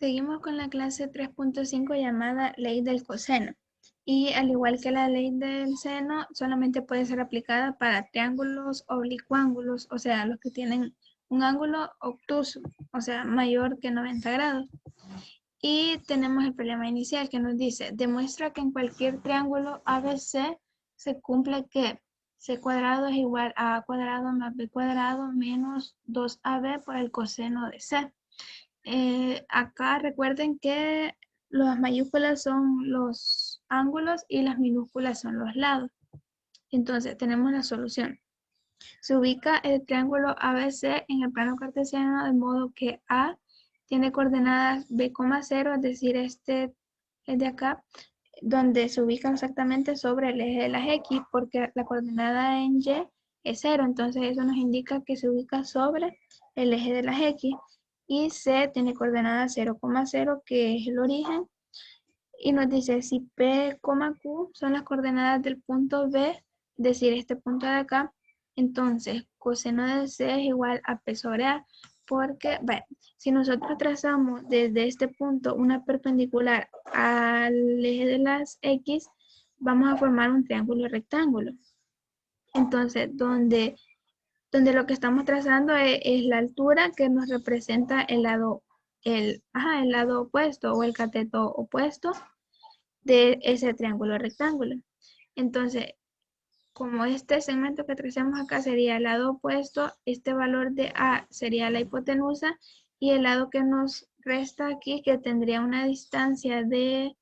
Seguimos con la clase 3.5 llamada ley del coseno. Y al igual que la ley del seno, solamente puede ser aplicada para triángulos oblicuángulos, o sea, los que tienen un ángulo obtuso, o sea, mayor que 90 grados. Y tenemos el problema inicial que nos dice, demuestra que en cualquier triángulo ABC se cumple que C cuadrado es igual a A cuadrado más B cuadrado menos 2AB por el coseno de C. Acá recuerden que las mayúsculas son los ángulos y las minúsculas son los lados. Entonces tenemos la solución. Se ubica el triángulo ABC en el plano cartesiano de modo que A tiene coordenadas B, 0, es decir, este es de acá, donde se ubica exactamente sobre el eje de las X, porque la coordenada en Y es 0, entonces eso nos indica que se ubica sobre el eje de las X. Y C tiene coordenada 0, 0, que es el origen, y nos dice si P, Q son las coordenadas del punto B, es decir, este punto de acá, entonces coseno de C es igual a P sobre A, porque, bueno, si nosotros trazamos desde este punto una perpendicular al eje de las X, vamos a formar un triángulo rectángulo. Entonces, donde lo que estamos trazando es la altura que nos representa el lado opuesto o el cateto opuesto de ese triángulo rectángulo. Entonces, como este segmento que trazamos acá sería el lado opuesto, este valor de A sería la hipotenusa y el lado que nos resta aquí, que tendría una distancia de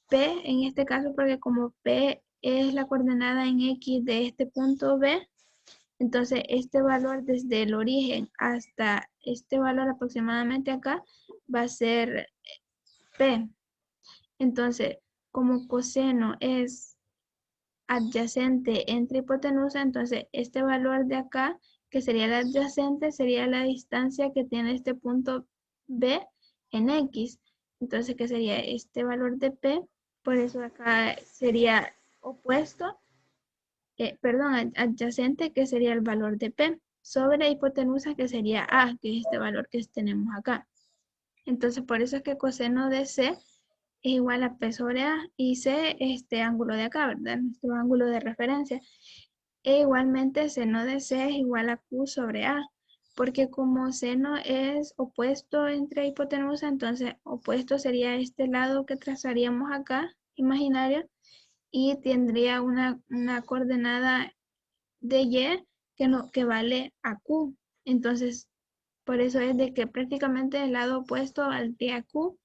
P, en este caso, porque como P es la coordenada en X de este punto B, entonces este valor desde el origen hasta este valor aproximadamente acá va a ser P. Entonces, como coseno es adyacente entre hipotenusa, entonces este valor de acá, que sería el adyacente, sería la distancia que tiene este punto B en X. Entonces, que sería este valor de P, por eso acá sería opuesto, perdón, adyacente, que sería el valor de P, sobre hipotenusa, que sería A, que es este valor que tenemos acá. Entonces, por eso es que coseno de C es igual a P sobre A y C, este ángulo de acá, ¿verdad? Nuestro ángulo de referencia. E igualmente seno de C es igual a Q sobre A, porque como seno es opuesto entre hipotenusa, entonces opuesto sería este lado que trazaríamos acá, imaginario, y tendría una coordenada de Y que vale a Q. Entonces, por eso es de que prácticamente el lado opuesto valdría Q.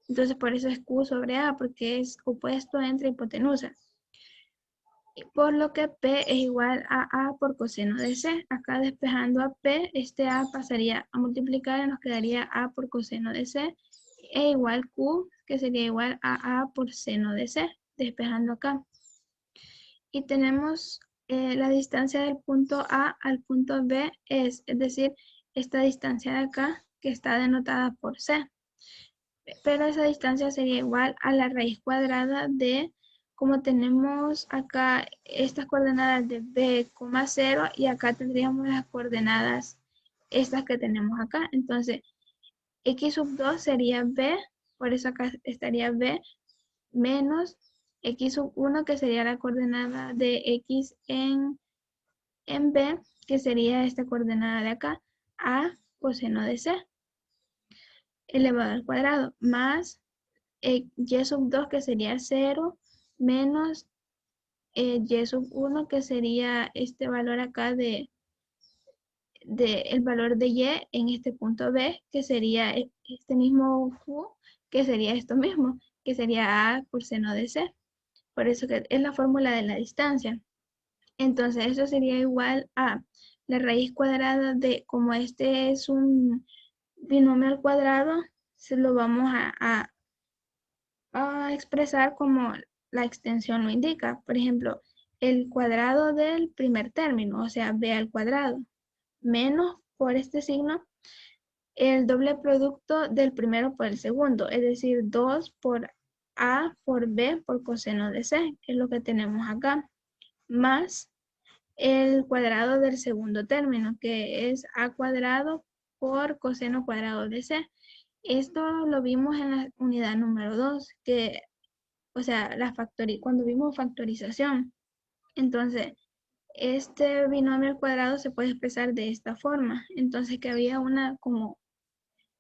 Entonces, por eso es Q sobre A, porque es opuesto entre hipotenusa. Por lo que P es igual a A por coseno de C. Acá despejando a P, este A pasaría a multiplicar y nos quedaría A por coseno de C. E igual Q, que sería igual a A por seno de C, despejando acá. Y tenemos la distancia del punto A al punto B, es decir, esta distancia de acá, que está denotada por C. Pero esa distancia sería igual a la raíz cuadrada de, como tenemos acá estas coordenadas de B, 0 y acá tendríamos las coordenadas estas que tenemos acá. Entonces, X sub 2 sería B, por eso acá estaría B, menos X sub 1, que sería la coordenada de X en B, que sería esta coordenada de acá, A coseno de C, elevado al cuadrado, más y sub 2, que sería 0, menos y sub 1, que sería este valor acá de el valor de y en este punto B, que sería este mismo Q, que sería esto mismo, que sería A por seno de C. Por eso que es la fórmula de la distancia. Entonces, eso sería igual a la raíz cuadrada de, como este es un binomio al cuadrado, se lo vamos a expresar como la extensión lo indica. Por ejemplo, el cuadrado del primer término, o sea, b al cuadrado, menos por este signo, el doble producto del primero por el segundo, es decir, 2 por a por b por coseno de c, que es lo que tenemos acá, más el cuadrado del segundo término, que es a cuadrado por coseno cuadrado de c. Esto lo vimos en la unidad número 2, que, o sea, cuando vimos factorización. Entonces, este binomio al cuadrado se puede expresar de esta forma. Entonces, que había una como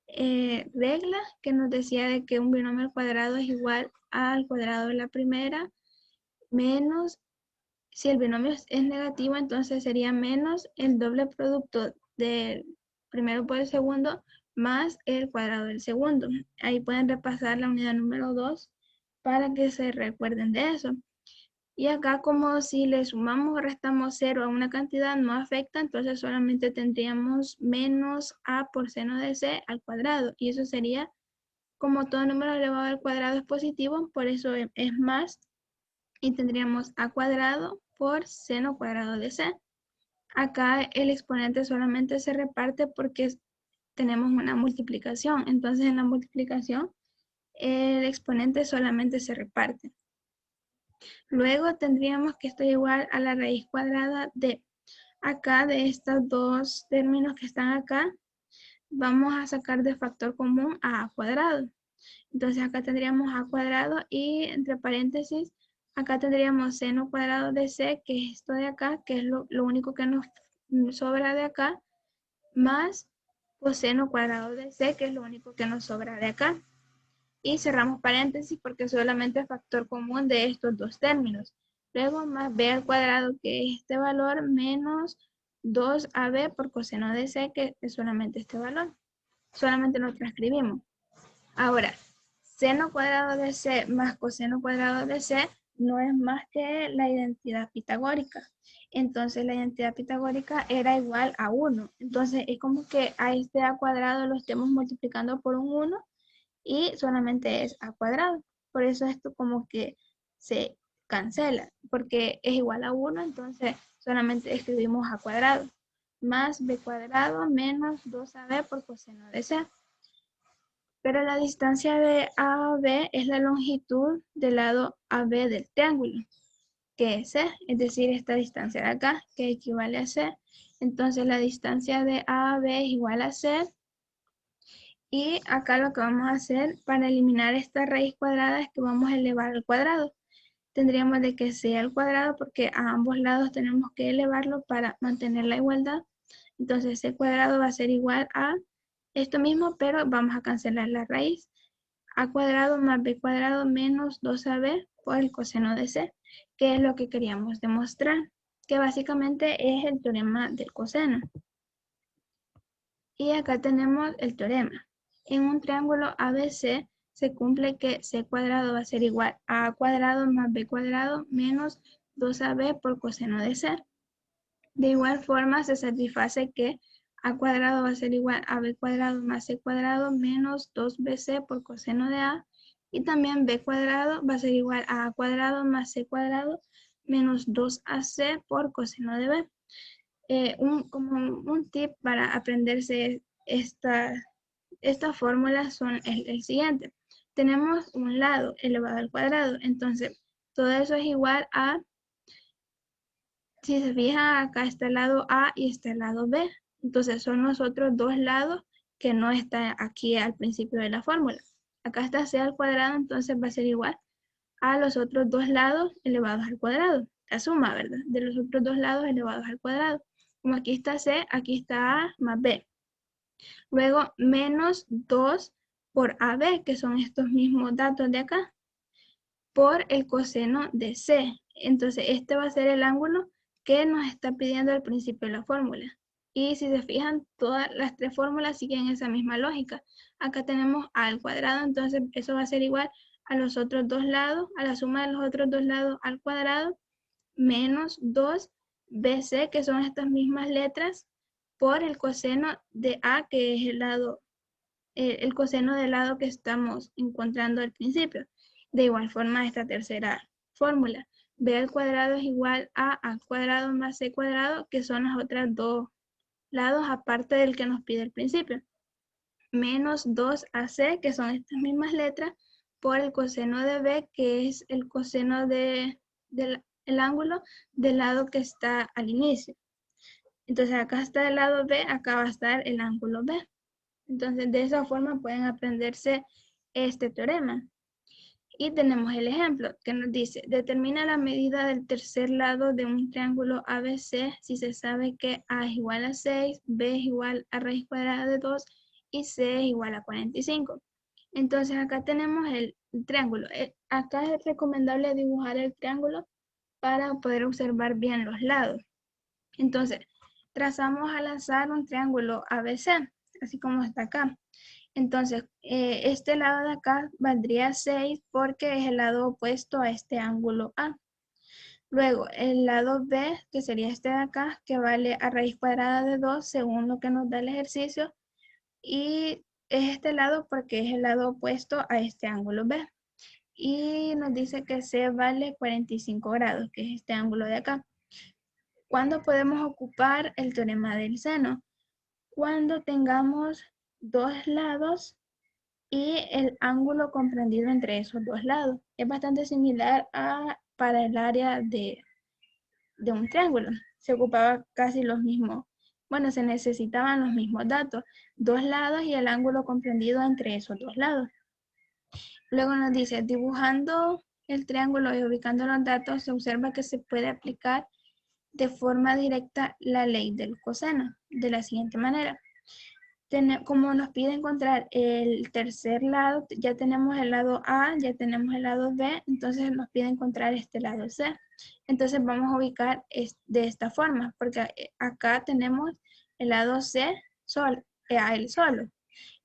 regla que nos decía de que un binomio al cuadrado es igual al cuadrado de la primera menos, si el binomio es negativo, entonces sería menos el doble producto del primero por el segundo más el cuadrado del segundo. Ahí pueden repasar la unidad número 2 para que se recuerden de eso. Y acá como si le sumamos o restamos 0 a una cantidad no afecta, entonces solamente tendríamos menos a por seno de c al cuadrado. Y eso sería, como todo número elevado al cuadrado es positivo, por eso es más. Y tendríamos a cuadrado por seno cuadrado de c. Acá el exponente solamente se reparte porque tenemos una multiplicación. Entonces en la multiplicación el exponente solamente se reparte. Luego tendríamos que esto es igual a la raíz cuadrada de acá, de estos dos términos que están acá. Vamos a sacar de factor común a cuadrado. Entonces acá tendríamos a cuadrado y entre paréntesis, acá tendríamos seno cuadrado de c, que es esto de acá, que es lo único que nos sobra de acá, más coseno cuadrado de c, que es lo único que nos sobra de acá. Y cerramos paréntesis porque solamente es factor común de estos dos términos. Luego más b al cuadrado, que es este valor, menos 2ab por coseno de c, que es solamente este valor. Solamente lo transcribimos. Ahora, seno cuadrado de c más coseno cuadrado de c no es más que la identidad pitagórica. Entonces la identidad pitagórica era igual a 1. Entonces es como que a este a cuadrado lo estemos multiplicando por un 1 y solamente es a cuadrado. Por eso esto como que se cancela, porque es igual a 1, entonces solamente escribimos a cuadrado, más b cuadrado menos 2ab por coseno de c. Pero la distancia de A a B es la longitud del lado AB del triángulo, que es C, es decir, esta distancia de acá, que equivale a C. Entonces la distancia de A a B es igual a C. Y acá lo que vamos a hacer para eliminar esta raíz cuadrada es que vamos a elevar al cuadrado. Tendríamos de que C al cuadrado porque a ambos lados tenemos que elevarlo para mantener la igualdad. Entonces C cuadrado va a ser igual a esto mismo, pero vamos a cancelar la raíz. A cuadrado más b cuadrado menos 2ab por el coseno de c, que es lo que queríamos demostrar, que básicamente es el teorema del coseno. Y acá tenemos el teorema. En un triángulo ABC se cumple que c cuadrado va a ser igual a cuadrado más b cuadrado menos 2ab por coseno de c. De igual forma se satisface que a cuadrado va a ser igual a b cuadrado más c cuadrado menos 2bc por coseno de a. Y también b cuadrado va a ser igual a cuadrado más c cuadrado menos 2ac por coseno de b. Como un tip para aprenderse estas fórmulas son el siguiente. Tenemos un lado elevado al cuadrado, entonces todo eso es igual a, si se fijan, acá está el lado A y está el lado B. Entonces son los otros dos lados que no están aquí al principio de la fórmula. Acá está C al cuadrado, entonces va a ser igual a los otros dos lados elevados al cuadrado. La suma, ¿verdad? De los otros dos lados elevados al cuadrado. Como aquí está C, aquí está A más B. Luego menos 2 por AB, que son estos mismos datos de acá, por el coseno de C. Entonces este va a ser el ángulo que nos está pidiendo al principio de la fórmula. Y si se fijan, todas las tres fórmulas siguen esa misma lógica. Acá tenemos a al cuadrado, entonces eso va a ser igual a los otros dos lados, a la suma de los otros dos lados al cuadrado, menos 2bc, que son estas mismas letras, por el coseno de a, que es el coseno del lado que estamos encontrando al principio. De igual forma, esta tercera fórmula, b al cuadrado es igual a al cuadrado más c cuadrado, que son las otras dos lados aparte del que nos pide al principio. Menos 2ac, que son estas mismas letras, por el coseno de b, que es el coseno del ángulo del lado que está al inicio. Entonces acá está el lado b, acá va a estar el ángulo b. Entonces, de esa forma pueden aprenderse este teorema. Y tenemos el ejemplo que nos dice, determina la medida del tercer lado de un triángulo ABC si se sabe que A es igual a 6, B es igual a raíz cuadrada de 2 y C es igual a 45. Entonces acá tenemos el triángulo. Acá es recomendable dibujar el triángulo para poder observar bien los lados. Entonces, trazamos al azar un triángulo ABC, así como está acá. Entonces, este lado de acá valdría 6 porque es el lado opuesto a este ángulo A. Luego, el lado B, que sería este de acá, que vale a raíz cuadrada de 2 según lo que nos da el ejercicio. Y es este lado porque es el lado opuesto a este ángulo B. Y nos dice que C vale 45 grados, que es este ángulo de acá. ¿Cuándo podemos ocupar el teorema del seno? Cuando tengamos dos lados y el ángulo comprendido entre esos dos lados. Es bastante similar a para el área de un triángulo. Se ocupaba casi los mismos, bueno, se necesitaban los mismos datos, dos lados y el ángulo comprendido entre esos dos lados. Luego nos dice, dibujando el triángulo y ubicando los datos, se observa que se puede aplicar de forma directa la ley del coseno de la siguiente manera. Como nos pide encontrar el tercer lado, ya tenemos el lado A, ya tenemos el lado B, entonces nos pide encontrar este lado C. Entonces vamos a ubicar de esta forma, porque acá tenemos el lado C a él solo.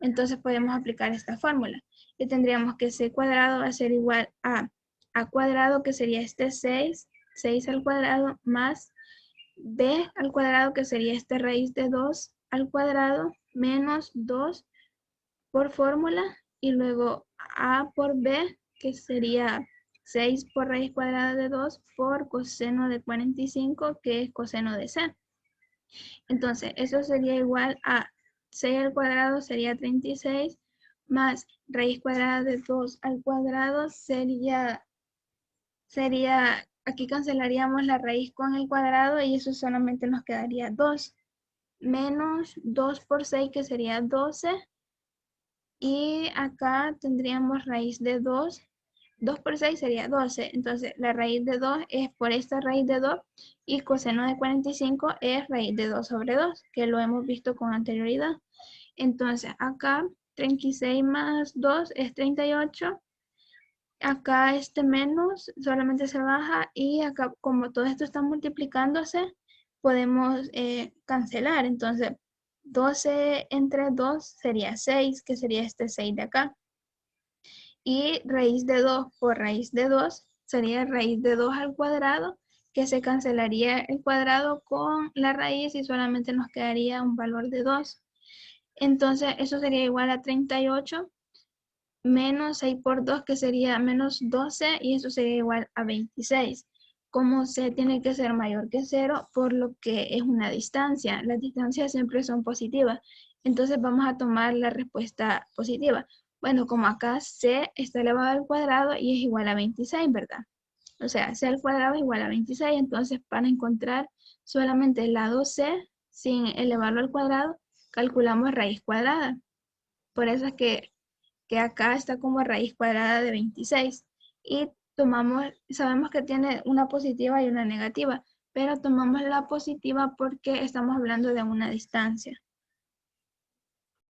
Entonces podemos aplicar esta fórmula. Y tendríamos que C cuadrado va a ser igual a cuadrado, que sería este 6 al cuadrado, más B al cuadrado, que sería esta raíz de 2 al cuadrado, menos 2 por fórmula, y luego A por B, que sería 6 por raíz cuadrada de 2 por coseno de 45, que es coseno de C. Entonces, eso sería igual a 6 al cuadrado sería 36, más raíz cuadrada de 2 al cuadrado sería, aquí cancelaríamos la raíz con el cuadrado y eso solamente nos quedaría 2, menos 2 por 6, que sería 12, y acá tendríamos raíz de 2. 2 por 6 sería 12, entonces la raíz de 2 es por esta raíz de 2 y coseno de 45 es raíz de 2 sobre 2, que lo hemos visto con anterioridad. Entonces acá 36 más 2 es 38, acá este menos solamente se baja y acá como todo esto está multiplicándose podemos cancelar, entonces 12 entre 2 sería 6, que sería este 6 de acá. Y raíz de 2 por raíz de 2 sería raíz de 2 al cuadrado, que se cancelaría el cuadrado con la raíz y solamente nos quedaría un valor de 2. Entonces eso sería igual a 38 menos 6 por 2, que sería menos 12, y eso sería igual a 26. Como C tiene que ser mayor que 0, por lo que es una distancia. Las distancias siempre son positivas. Entonces vamos a tomar la respuesta positiva. Bueno, como acá C está elevado al cuadrado y es igual a 26, ¿verdad? O sea, C al cuadrado es igual a 26. Entonces, para encontrar solamente el lado C sin elevarlo al cuadrado, calculamos raíz cuadrada. Por eso es que acá está como raíz cuadrada de 26. Y sabemos que tiene una positiva y una negativa, pero tomamos la positiva porque estamos hablando de una distancia.